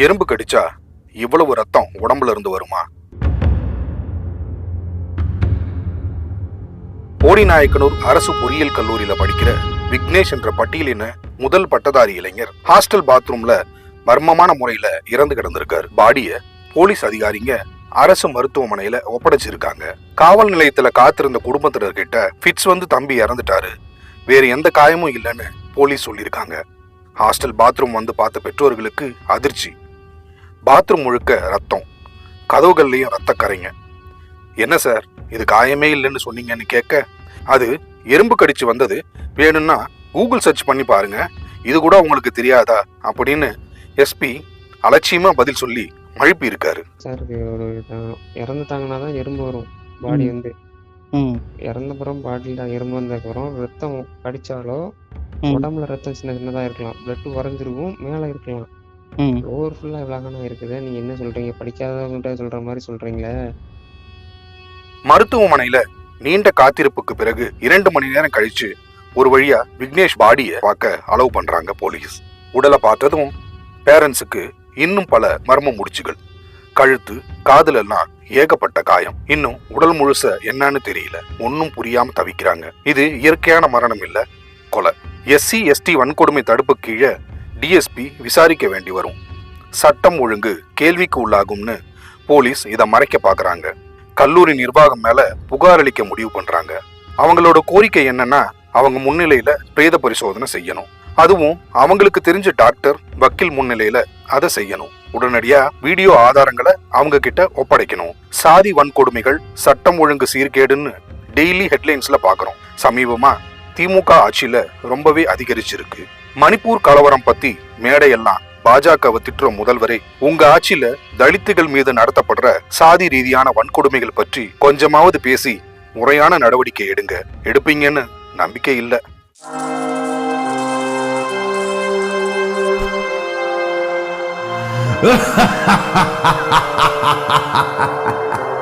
எறும்பு கடிச்சா இவ்வளவு ரத்தம் உடம்புல இருந்து வருமா? போடிநாயக்கனூர் அரசு பொறியியல் கல்லூரியில படிக்கிற விக்னேஷ் என்ற பட்டியலின முதல் பட்டதாரி இளைஞர் ஹாஸ்டல் பாத்ரூம்ல மர்மமான முறையில இறந்து கிடந்திருக்காரு. பாடிய போலீஸ் அதிகாரிங்க அரசு மருத்துவமனையில ஒப்படைச்சிருக்காங்க. காவல் நிலையத்துல காத்திருந்த குடும்பத்தினர்கிட்ட ஃபிட்ஸ் வந்து தம்பி இறந்துட்டாரு, வேற எந்த காயமும் இல்லைன்னு போலீஸ் சொல்லியிருக்காங்க. ஹாஸ்டல் பாத்ரூம் வந்து பார்த்த பெற்றோர்களுக்கு அதிர்ச்சி. பாத்ரூம் முழுக்க ரத்தம், கதவுகள்லயும் ரத்த கரைங்க. என்ன சார் இது காயமே இல்லைன்னு சொன்னீங்கன்னு கேட்க, அது எறும்பு கடிச்சு வந்தது, வேணும்னா கூகுள் சர்ச் பண்ணி பாருங்க, இது கூட உங்களுக்கு தெரியாதா அப்படின்னு எஸ்பி அலட்சியமா பதில் சொல்லி மழுப்பி இருக்காரு. சார் ஒரு இறந்துட்டாங்கன்னா தான் எறும்பு வரும். பாடி வந்து இறந்தப்புறம் பாடியில் எறும்பு வந்ததுக்கப்புறம் ரத்தம் கடிச்சாலோ உடம்புல ரத்தம் சின்ன சின்னதாக இருக்கலாம், பிளட் உறைஞ்சிருக்கும், மேலே இருக்கலாம், ஓவர் ஃபுல்லாக இவ்வளோதானா இருக்குது. நீங்கள் என்ன சொல்கிறீங்க? படிக்காதவங்கள்ட்ட சொல்கிற மாதிரி சொல்கிறீங்களே. மருத்துவமனையில நீண்ட காத்திருப்புக்கு பிறகு 2 மணி நேரம் கழிச்சு ஒரு வழியா விக்னேஷ் பாடியை பார்க்க அலோவ் பண்றாங்க போலீஸ். உடலை பார்த்ததும் பேரண்ட்ஸுக்கு இன்னும் பல மர்ம முடிச்சுகள். கழுத்து, காதுல எல்லாம் ஏகப்பட்ட காயம். இன்னும் உடல் முழுச என்னன்னு தெரியல. ஒன்னும் புரியாம தவிக்கிறாங்க. இது இயற்கையான மரணம் இல்ல, கொலை. SC ST வன்கொடுமை தடுப்பு கீழே DSP விசாரிக்க வேண்டி வரும். சட்டம் ஒழுங்கு கேள்விக்கு உள்ளாகும்னு போலீஸ் இதை மறைக்க பாக்குறாங்க. கல்லூரி நிர்வாகம் மேல புகார் அளிக்க முடிவு பண்றாங்க. அவங்களோட கோரிக்கை என்னன்னா, அவங்க முன்னிலையில பிரேத பரிசோதனை செய்யணும். அதுவும் அவங்களுக்கு தெரிஞ்ச டாக்டர், வக்கீல் முன்னிலையில அதை செய்யணும். உடனடியா வீடியோ ஆதாரங்களை அவங்க கிட்ட ஒப்படைக்கணும். சாதி வன்கொடுமைகள், சட்டம் ஒழுங்கு சீர்கேடுன்னு டெய்லி ஹெட்லைன்ஸ்ல பாக்குறோம். சமீபமா திமுக ஆட்சியில ரொம்பவே அதிகரிச்சிருக்கு. மணிப்பூர் கலவரம் பத்தி மேடையெல்லாம் பாஜகவை திட்டுற முதல்வரே, உங்க ஆட்சியில தலித்துகள் மீது நடத்தப்படுற சாதி ரீதியான வன்கொடுமைகள் பற்றி கொஞ்சமாவது பேசி முறையான நடவடிக்கை எடுங்க. எடுப்பீங்கன்னு நம்பிக்கை இல்ல. Ha ha ha ha ha ha ha ha ha!